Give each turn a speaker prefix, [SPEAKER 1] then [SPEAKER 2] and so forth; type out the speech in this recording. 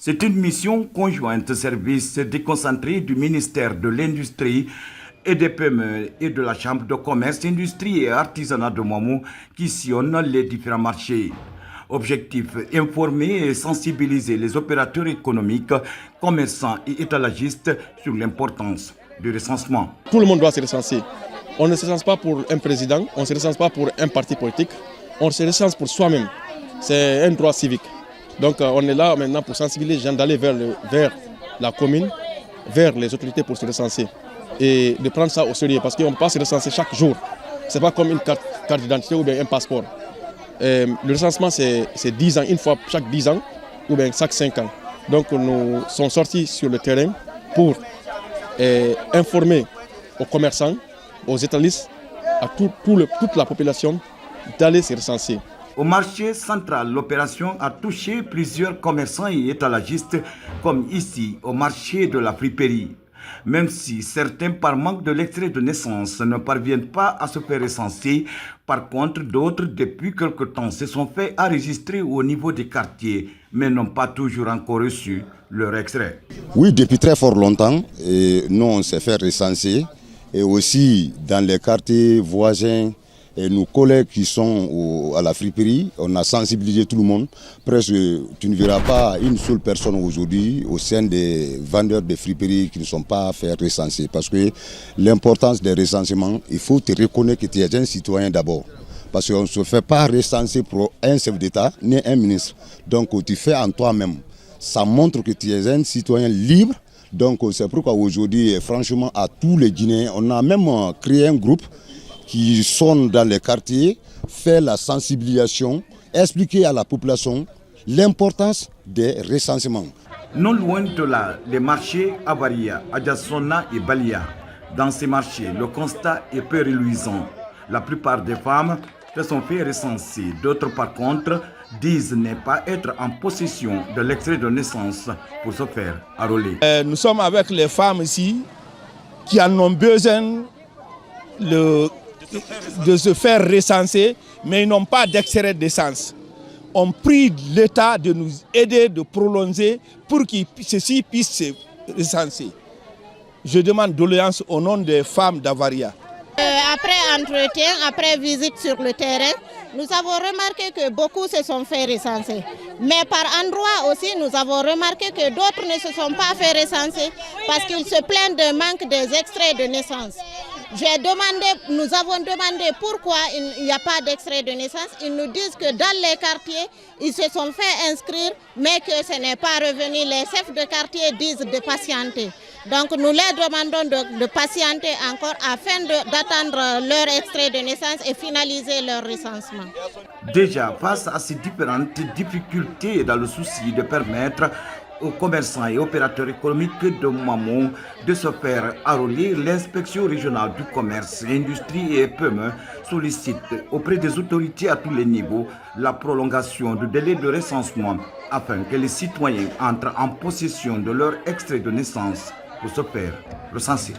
[SPEAKER 1] C'est une mission conjointe service déconcentré du ministère de l'Industrie et des PME et de la Chambre de commerce, industrie et artisanat de Moimou qui sillonne les différents marchés. Objectif, informer et sensibiliser les opérateurs économiques, commerçants et étalagistes sur l'importance du recensement.
[SPEAKER 2] Tout le monde doit se recenser. On ne se recense pas pour un président, on ne se recense pas pour un parti politique, on se recense pour soi-même. C'est un droit civique. Donc on est là maintenant pour sensibiliser les gens d'aller vers la commune, vers les autorités pour se recenser. Et de prendre ça au sérieux parce qu'on ne peut pas se recenser chaque jour. Ce n'est pas comme une carte d'identité ou bien un passeport. Le recensement c'est 10 ans, une fois chaque 10 ans ou bien chaque 5 ans. Donc nous sommes sortis sur le terrain pour informer aux commerçants, aux étalistes, à toute la population d'aller se recenser.
[SPEAKER 1] Au marché central, l'opération a touché plusieurs commerçants et étalagistes, comme ici au marché de la friperie. Même si certains, par manque de l'extrait de naissance, ne parviennent pas à se faire recenser, par contre, d'autres, depuis quelque temps, se sont fait enregistrer au niveau des quartiers, mais n'ont pas toujours encore reçu leur extrait.
[SPEAKER 3] Oui, depuis très fort longtemps, nous on s'est fait recenser, et aussi dans les quartiers voisins, et nos collègues qui sont à la friperie, on a sensibilisé tout le monde. Presque, tu ne verras pas une seule personne aujourd'hui au sein des vendeurs de friperies qui ne sont pas fait recenser. Parce que l'importance des recensements, il faut te reconnaître que tu es un citoyen d'abord. Parce qu'on ne se fait pas recenser pour un chef d'État ni un ministre. Donc tu fais en toi-même. Ça montre que tu es un citoyen libre. Donc c'est pourquoi aujourd'hui, franchement, à tous les Guinéens, on a même créé un groupe qui sont dans les quartiers, faire la sensibilisation, expliquer à la population l'importance des recensements.
[SPEAKER 1] Non loin de là, les marchés Avaria, Adjassona et Balia. Dans ces marchés, le constat est peu reluisant. La plupart des femmes se sont fait recenser. D'autres, par contre, disent ne pas être en possession de l'extrait de naissance pour se faire enrôler.
[SPEAKER 4] Nous sommes avec les femmes ici qui en ont besoin de se faire recenser, mais ils n'ont pas d'extrait de naissance. On prie l'État de nous aider, de prolonger pour que ceux-ci puissent se recenser. Je demande doléance au nom des femmes d'Avaria.
[SPEAKER 5] Après entretien, après visite sur le terrain, nous avons remarqué que beaucoup se sont fait recenser. Mais par endroits aussi, nous avons remarqué que d'autres ne se sont pas fait recenser parce qu'ils se plaignent de manque des extraits de naissance. Nous avons demandé pourquoi il n'y a pas d'extrait de naissance. Ils nous disent que dans les quartiers, ils se sont fait inscrire, mais que ce n'est pas revenu. Les chefs de quartier disent de patienter. Donc nous les demandons de patienter encore afin d'attendre leur extrait de naissance et finaliser leur recensement.
[SPEAKER 1] Déjà, face à ces différentes difficultés dans le souci de permettre aux commerçants et opérateurs économiques de Moimou de se faire enrôler, l'inspection régionale du commerce, industrie et PME sollicite auprès des autorités à tous les niveaux la prolongation du délai de recensement afin que les citoyens entrent en possession de leur extrait de naissance pour se faire recenser.